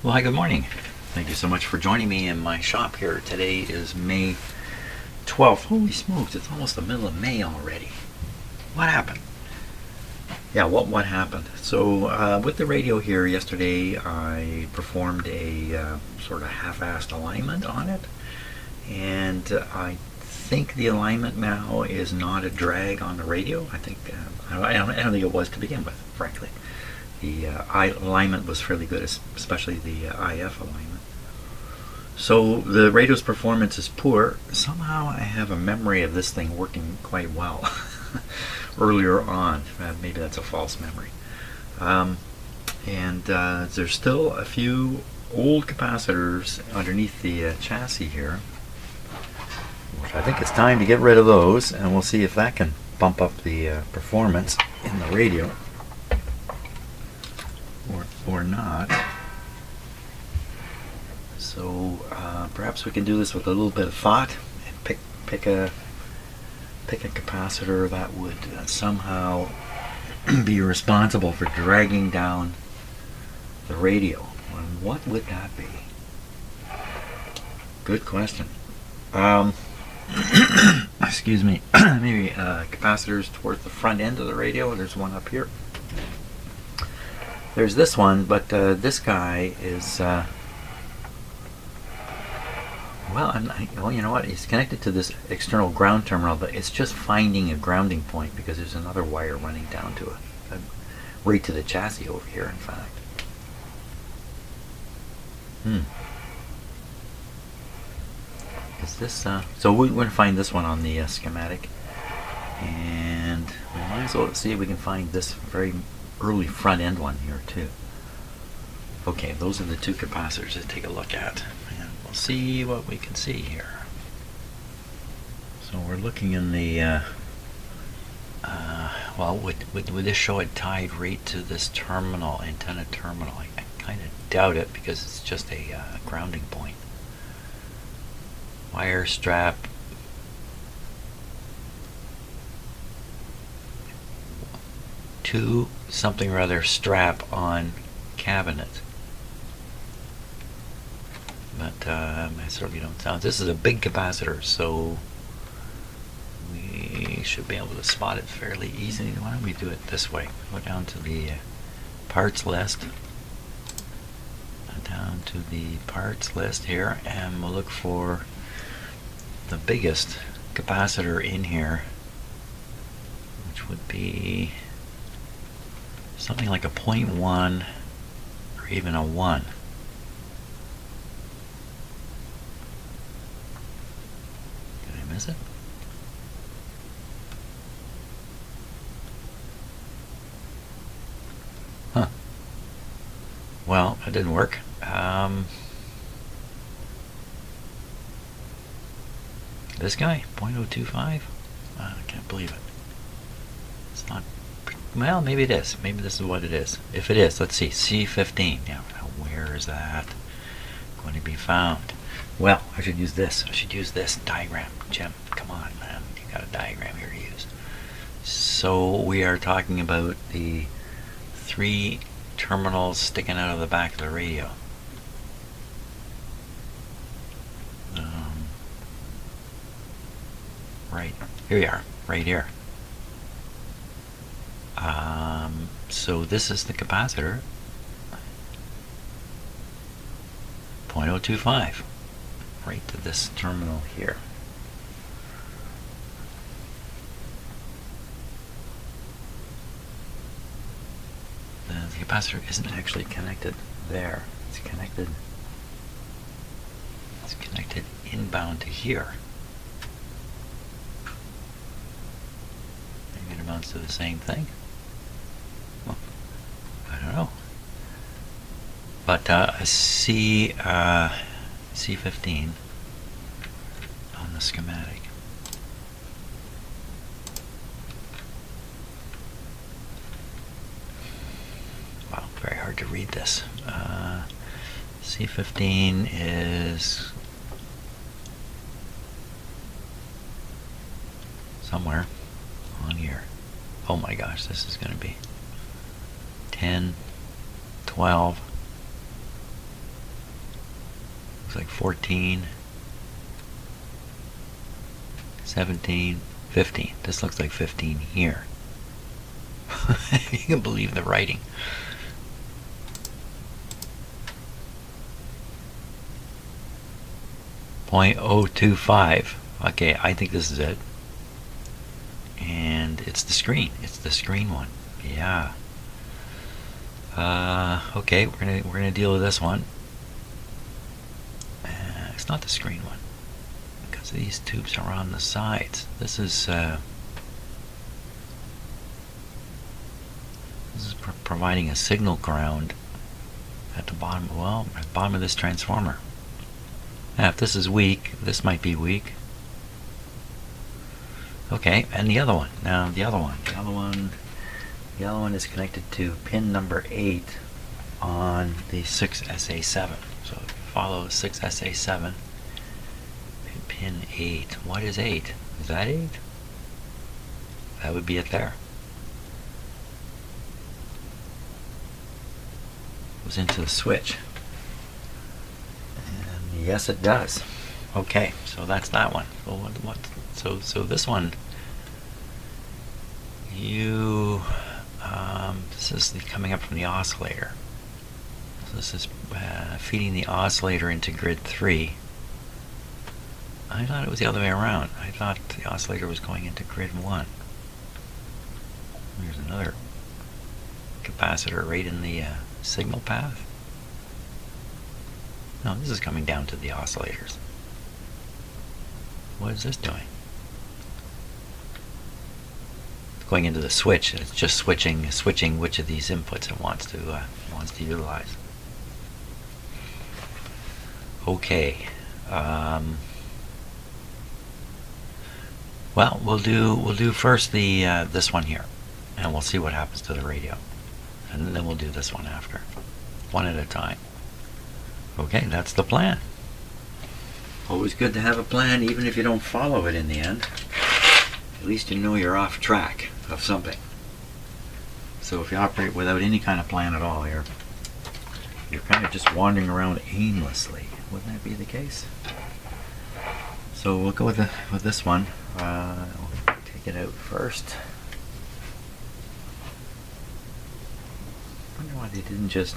Well, hi, good morning. Thank you so much for joining me in my shop here. Today is May 12th. Holy smokes, it's almost the middle of May already. What happened? Yeah, what happened? So with the radio here yesterday, I performed a sort of half-assed alignment on it, and I think the alignment now is not a drag on the radio. I think I don't think it was to begin with, frankly. The alignment was fairly good, especially the IF alignment. So the radio's performance is poor. Somehow I have a memory of this thing working quite well earlier on. Maybe that's a false memory. And there's still a few old capacitors underneath the chassis here, which I think it's time to get rid of those, and we'll see if that can bump up the performance in the radio. Or not. So perhaps we can do this with a little bit of thought and pick a capacitor that would somehow be responsible for dragging down the radio. And what would that be? Good question. Excuse me. Maybe capacitors towards the front end of the radio. There's one up here. There's this one, but this guy is, well, you know what? He's connected to this external ground terminal, but it's just finding a grounding point because there's another wire running down to it, right to the chassis over here, in fact. Is this, so we're going to find this one on the schematic, and we might as well see if we can find this very early front end one here too. Okay, those are the two capacitors to take a look at, and we'll see what we can see here. So we're looking in the well, would this show it tied right to this terminal, antenna terminal? I kind of doubt it because it's just a grounding point. Wire strap to something or other strap on cabinet, but I certainly don't sound. This is a big capacitor, so we should be able to spot it fairly easily. Why don't we do it this way? Go down to the parts list, here, and we'll look for the biggest capacitor in here, which would be something like a 0.1 or even a 1. Did I miss it? Huh. Well, it didn't work. This guy, 0.025? I can't believe it. It's not. Well, maybe it is. Maybe this is what it is. If it is, let's see. C15. Yeah, where is that going to be found? Well, I should use this. I should use this diagram. Jim, come on, man. You got a diagram here to use. So we are talking about the 3 terminals sticking out of the back of the radio. Right. Here we are. Right here. So this is the capacitor, 0.025, right to this terminal here. The capacitor isn't actually connected there. It's connected inbound to here. Maybe it amounts to the same thing. Well, I don't know. But a C15 on the schematic. Wow, very hard to read this. C15 is somewhere on here. Oh my gosh, this is going to be 10, 12, looks like 14, 17, 15. This looks like 15 here. You can believe the writing. .025. Okay, I think this is it. And it's the screen. It's the screen one. Yeah. Okay, we're gonna deal with this one. It's not the screen one because these tubes are on the sides. This is providing a signal ground at the bottom. Well, at the bottom of this transformer. Now, if this is weak, this might be weak. Okay, and the other one. Now, the other one is connected to pin number 8 on the 6SA7. So follow 6SA7. Pin 8. What is 8? Is that 8? That would be it there. Goes into the switch. And yes, it does. Okay, so that's that one. So so this one, this is coming up from the oscillator. So this is feeding the oscillator into grid 3. I thought it was the other way around. I thought the oscillator was going into grid 1. There's another capacitor right in the signal path. No, this is coming down to the oscillators. What is this doing? It's going into the switch. It's just switching which of these inputs it wants to utilize. Okay. Well, we'll do first the this one here, and we'll see what happens to the radio, and then we'll do this one after, one at a time. Okay, that's the plan. Always good to have a plan, even if you don't follow it in the end. At least you know you're off track of something. So if you operate without any kind of plan at all, you're kind of just wandering around aimlessly. Wouldn't that be the case? So we'll go with this one. We'll take it out first. I wonder why they didn't just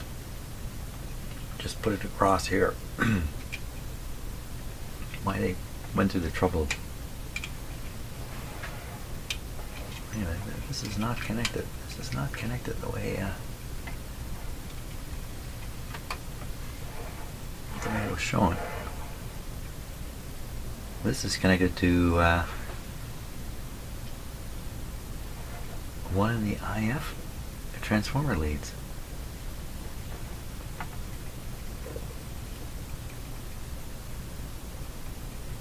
put it across here. Why they went through the trouble. Anyway, this is not connected. This is not connected the way it was shown. This is connected to one of the IF transformer leads.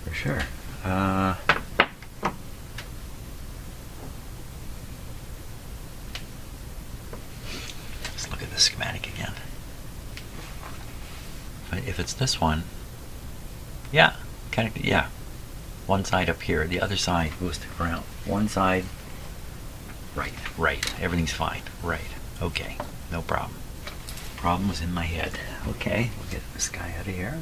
For sure. Let's look at the schematic again. But if it's this one, yeah, connected, yeah. One side up here, the other side goes to ground. One side, right, everything's fine, right, okay, no problem. Problem was in my head. Okay, we'll get this guy out of here.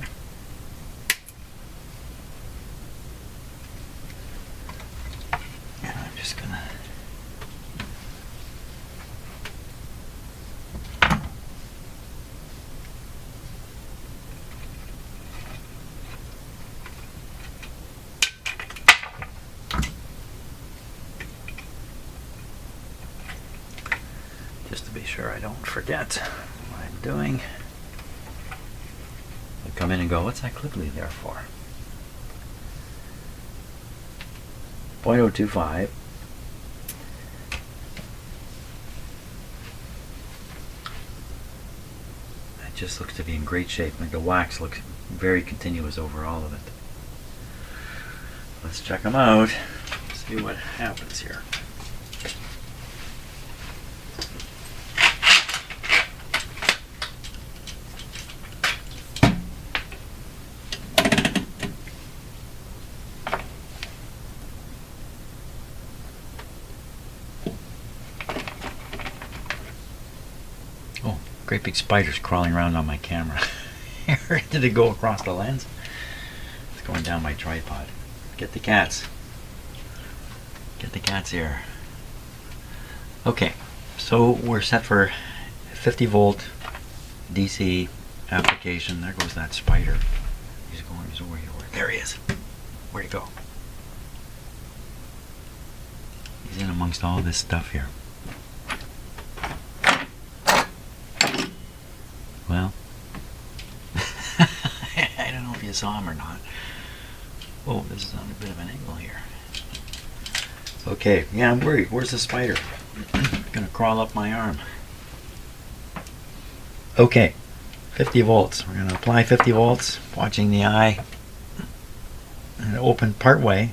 And I'm just gonna just to be sure I don't forget what I'm doing. I come in and go, what's that clip lead there for? 0.025. It just looks to be in great shape. Like the wax looks very continuous over all of it. Let's check them out. See what happens here. Great big spiders crawling around on my camera. Did it go across the lens? It's going down my tripod. Get the cats. Get the cats here. Okay, so we're set for 50 volt DC application. There goes that spider. He's over here. There he is. Where'd he go? He's in amongst all this stuff here. Well, I don't know if you saw him or not. Oh, this is on a bit of an angle here. Okay, yeah, I'm worried. Where's the spider? Gonna crawl up my arm. Okay, 50 volts. We're gonna apply 50 volts, watching the eye, and open part way.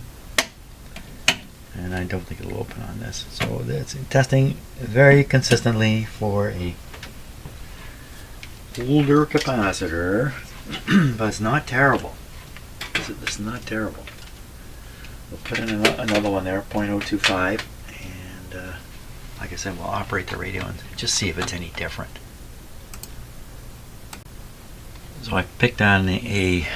And I don't think it'll open on this. So that's testing very consistently for a older capacitor, but it's not terrible. It's not terrible. We'll put in another one there, 0.025, and like I said, we'll operate the radio and just see if it's any different. So I picked on a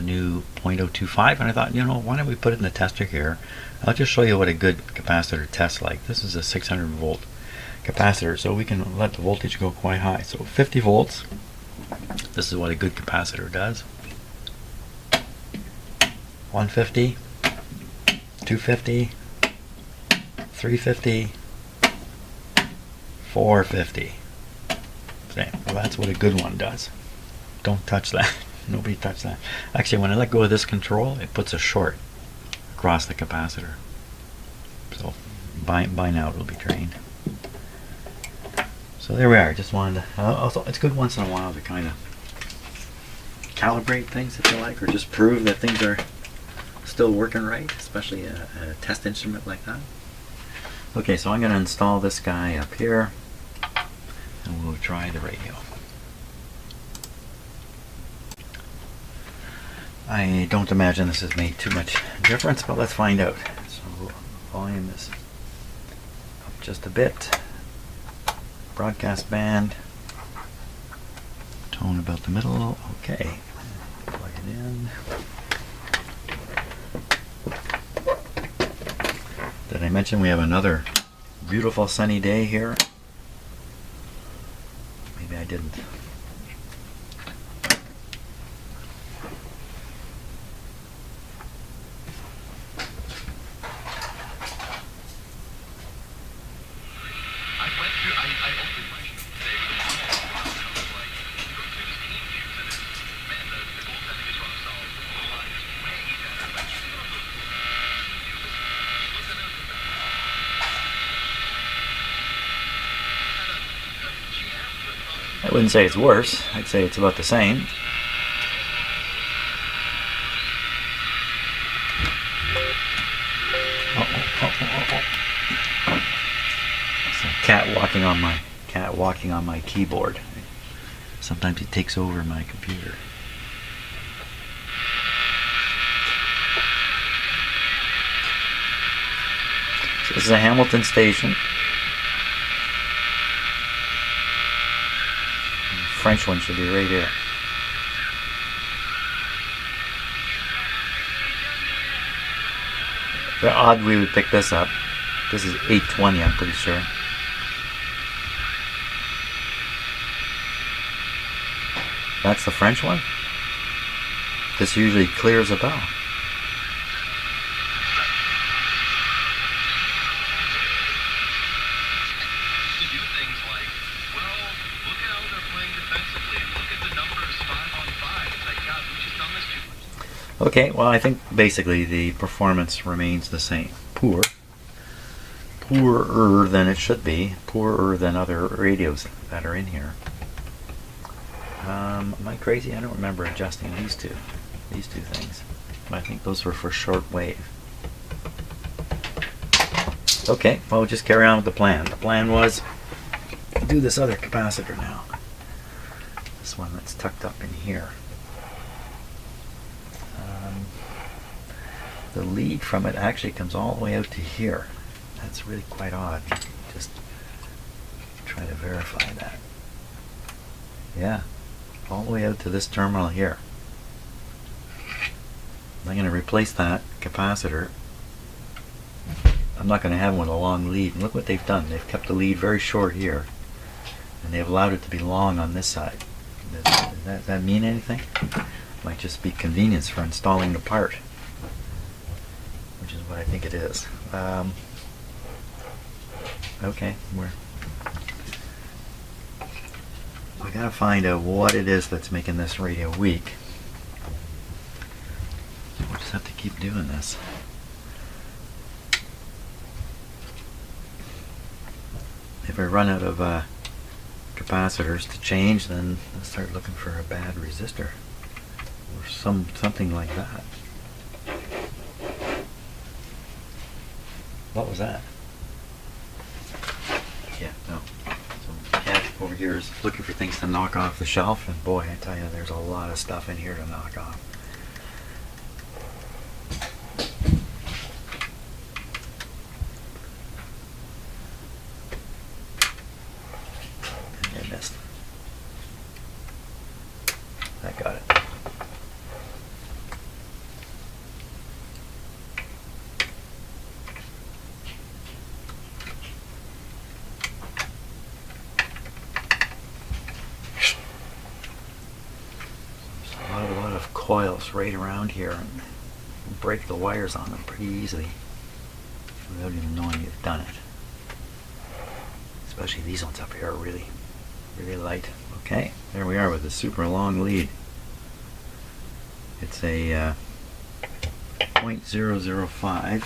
new 0.025, and I thought, you know, why don't we put it in the tester here? I'll just show you what a good capacitor tests like. This is a 600 volt capacitor, so we can let the voltage go quite high. So 50 volts, this is what a good capacitor does. 150, 250, 350, 450. Same. Well, that's what a good one does. Don't touch that. Nobody touch that. Actually, when I let go of this control, it puts a short across the capacitor. So by now it'll be drained. So there we are. Just wanted to. Also, it's good once in a while to kind of calibrate things, if you like, or just prove that things are still working right, especially a test instrument like that. Okay, so I'm going to install this guy up here, and we'll try the radio. I don't imagine this has made too much difference, but let's find out. So volume is up just a bit. Broadcast band. Tone about the middle. Okay. Plug it in. Did I mention we have another beautiful sunny day here? Maybe I didn't. I wouldn't say it's worse. I'd say it's about the same. It's a cat walking on my keyboard. Sometimes he takes over my computer. So this is a Hamilton station. French one should be right here. They're odd we would pick this up. This is 820, I'm pretty sure. That's the French one? This usually clears a bell. Okay, well, I think basically the performance remains the same. Poorer than it should be. Poorer than other radios that are in here. Am I crazy? I don't remember adjusting these two things. But I think those were for short wave. Okay, well, we'll just carry on with the plan. The plan was to do this other capacitor now. This one that's tucked up in here. The lead from it actually comes all the way out to here. That's really quite odd. Just try to verify that. Yeah, all the way out to this terminal here. I'm going to replace that capacitor. I'm not going to have one with a long lead. And look what they've done. They've kept the lead very short here, and they've allowed it to be long on this side. Does that mean anything? Might just be convenience for installing the part, which is what I think it is. Okay, I gotta find out what it is that's making this radio weak. We'll just have to keep doing this. If I run out of capacitors to change, then I'll start looking for a bad resistor or something like that. What was that? Yeah, no. So Cat over here is looking for things to knock off the shelf, and boy, I tell you, there's a lot of stuff in here to knock off. I missed. I got it. A lot of coils right around here, and break the wires on them pretty easily without even knowing you've done it. Especially these ones up here are really light. Okay, there we are with a super long lead. It's a 0.005.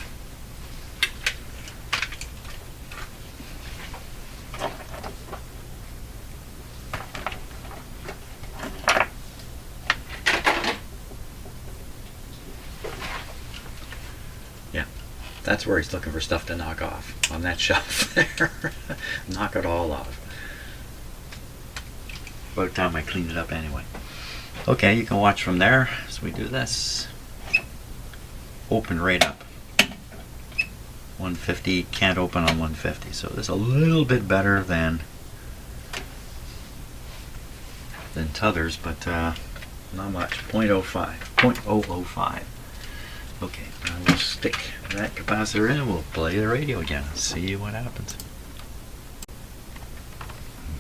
Yeah, that's where he's looking for stuff to knock off, on that shelf there. Knock it all off. About time I cleaned it up anyway. Okay, you can watch from there as we do this. Open right up. 150, can't open on 150, so this is a little bit better than t'others, but not much. 0.05. 0.005. Okay, now we'll stick that capacitor in and we'll play the radio again and see what happens.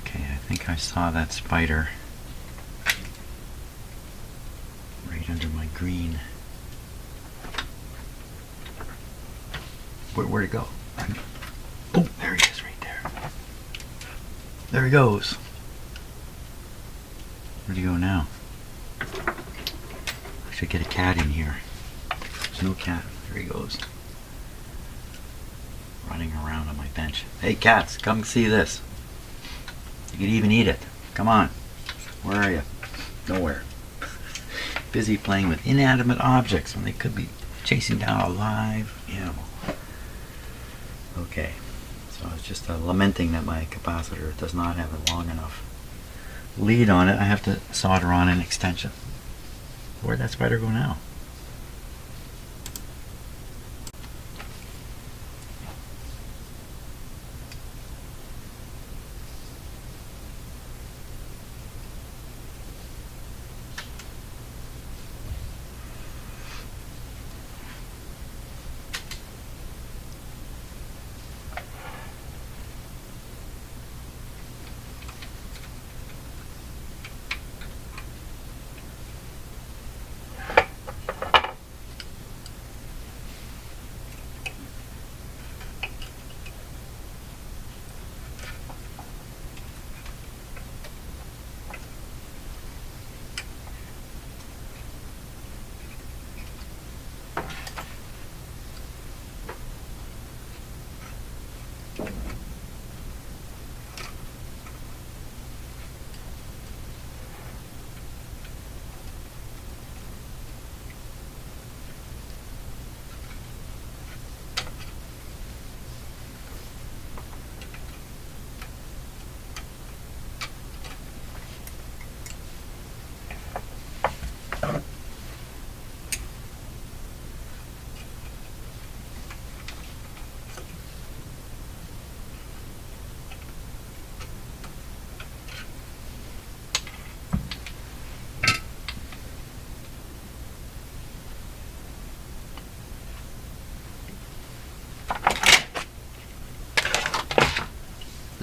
Okay, I think I saw that spider right under my green. Where'd it go? Oh, there he is right there. There he goes. Where'd he go now? I should get a cat in here. There's no cat. There he goes. Running around on my bench. Hey cats, come see this. You could even eat it. Come on. Where are you? Nowhere. Busy playing with inanimate objects when they could be chasing down a live animal. Okay, so it's just lamenting that my capacitor does not have a long enough lead on it. I have to solder on an extension. Where'd that spider go now?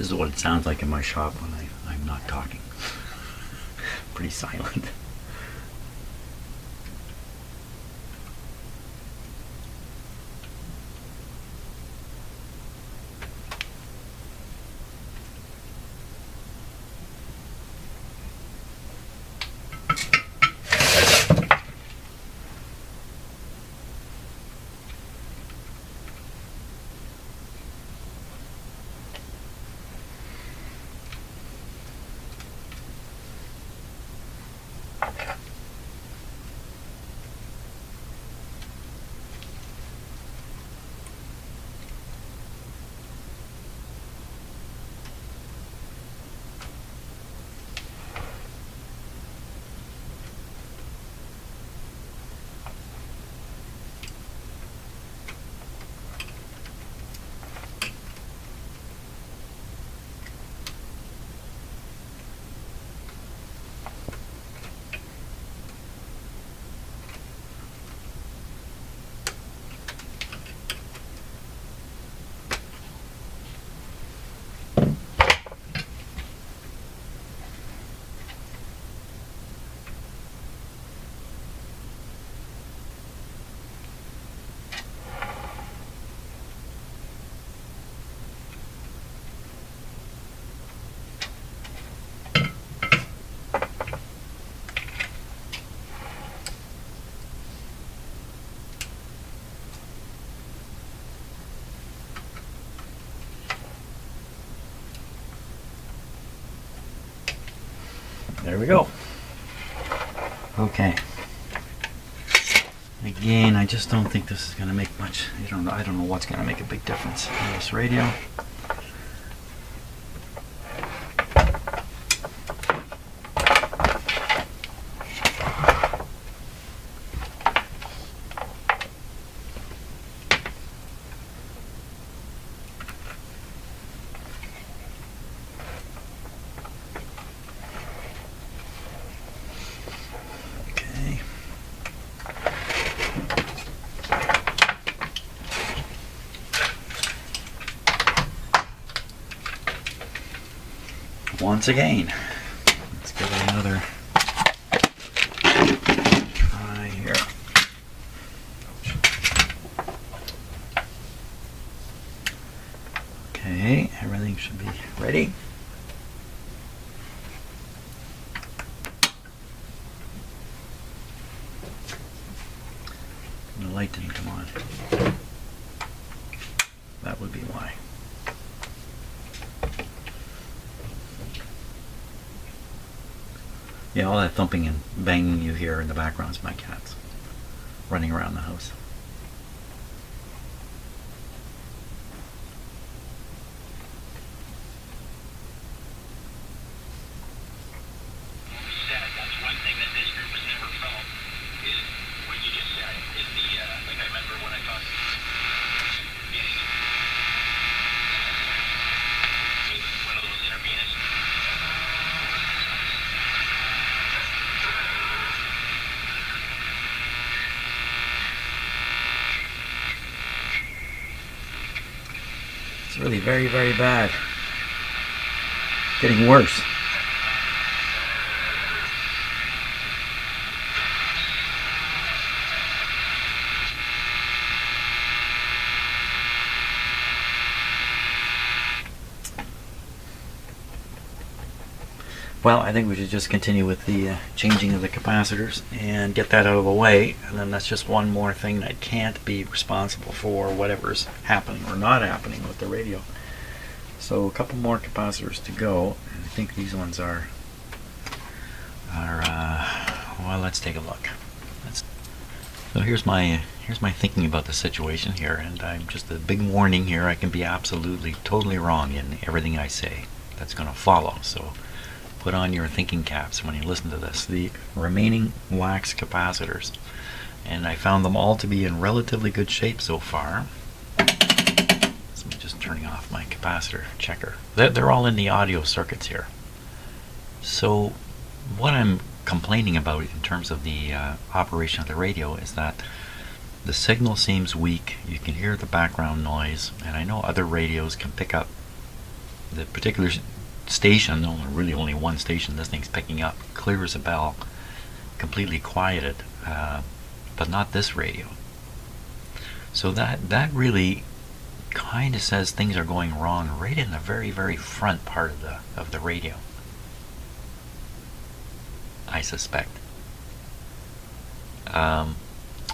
This is what it sounds like in my shop when I'm not talking. Pretty silent. There we go. Okay. Again, I just don't think this is going to make much. I don't know what's going to make a big difference in this radio. Once again, let's give it another try here. Okay, everything should be ready. The light didn't come on. That would be why. Yeah, all that thumping and banging you hear in the background is my cats running around the house. That's one thing that this group has never felt is what you just said. Is the like I remember when I talked getting one of those interveners. It's really very, very bad. Getting worse. Well, I think we should just continue with the changing of the capacitors and get that out of the way, and then that's just one more thing that can't be responsible for whatever's happening or not happening with the radio. So a couple more capacitors to go, and I think these ones are well, let's take a look. So here's my thinking about the situation here, and I'm just a big warning here. I can be absolutely, totally wrong in everything I say that's going to follow. So put on your thinking caps when you listen to this. The remaining wax capacitors, and I found them all to be in relatively good shape so far. So I'm just turning off my capacitor checker. They're all in the audio circuits here. So what I'm complaining about in terms of the operation of the radio is that the signal seems weak. You can hear the background noise, and I know other radios can pick up the particular station, really only one station this thing's picking up, clear as a bell, completely quieted, but not this radio. So that really kind of says things are going wrong right in the very, very front part of the radio, I suspect.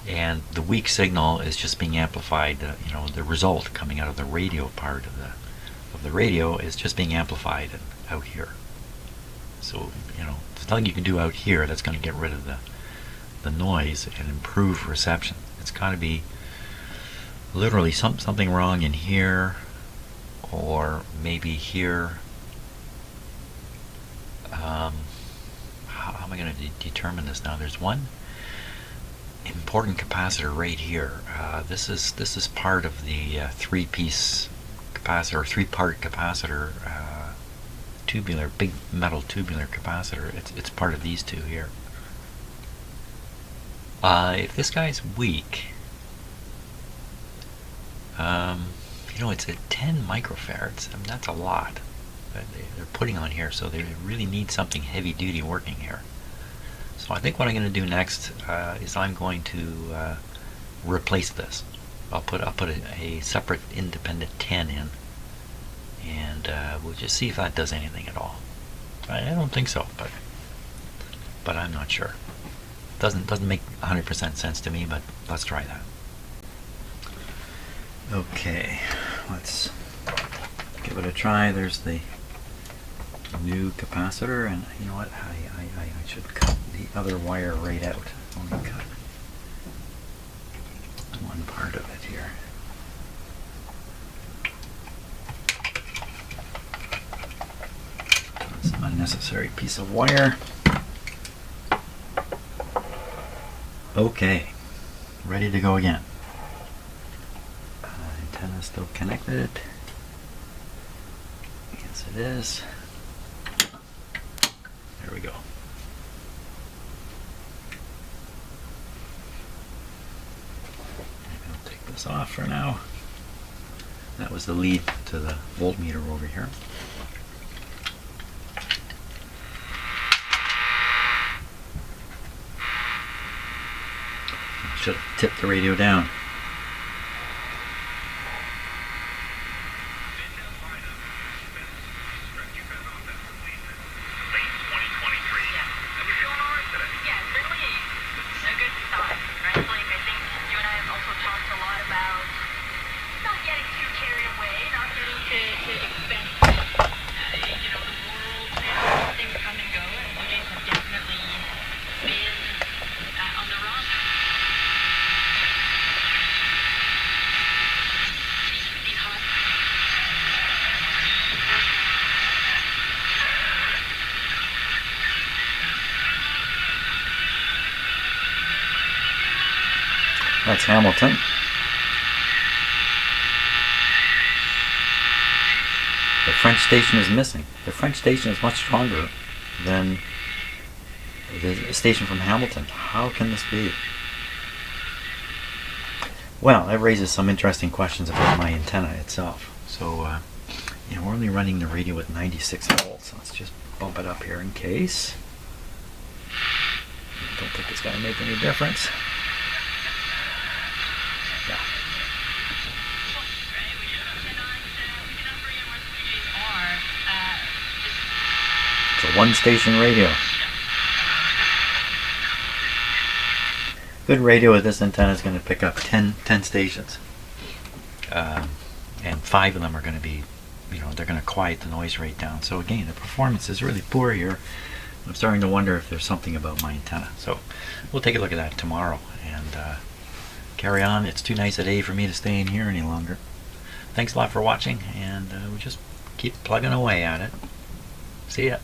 And the weak signal is just being amplified. The result coming out of the radio part of the radio is just being amplified out here. So there's nothing you can do out here that's going to get rid of the noise and improve reception. It's got to be literally something wrong in here, or maybe here. How am I going to determine this now? There's one important capacitor right here. This is part of the three-piece capacitor, or three-part capacitor, tubular, big metal tubular capacitor. It's part of these two here. If this guy's weak, it's at 10 microfarads. I mean, that's a lot that they're putting on here, so they really need something heavy-duty working here. So I think what I'm going to do next is I'm going to replace this. I'll put a separate independent 10 in, and we'll just see if that does anything at all. I don't think so, but I'm not sure. Doesn't make 100% sense to me, but let's try that. Okay, let's give it a try. There's the new capacitor, and you know what? I should cut the other wire right out. Only cut one part of it here. That's an unnecessary piece of wire. Okay, ready to go again. Antenna still connected. Yes, it is. There we go. I'll take this off for now. That was the lead to the voltmeter over here. I should have tipped the radio down. That's Hamilton. The French station is missing. The French station is much stronger than the station from Hamilton. How can this be? Well, that raises some interesting questions about my antenna itself. So, we're only running the radio at 96 volts. Let's just bump it up here in case. Don't think it's going to make any difference. Yeah. It's a one-station radio. Good radio with this antenna is going to pick up 10 stations. And 5 of them are going to be, they're going to quiet the noise rate down. So again, the performance is really poor here. I'm starting to wonder if there's something about my antenna. So we'll take a look at that tomorrow and carry on. It's too nice a day for me to stay in here any longer. Thanks a lot for watching, and we'll just keep plugging away at it. See ya.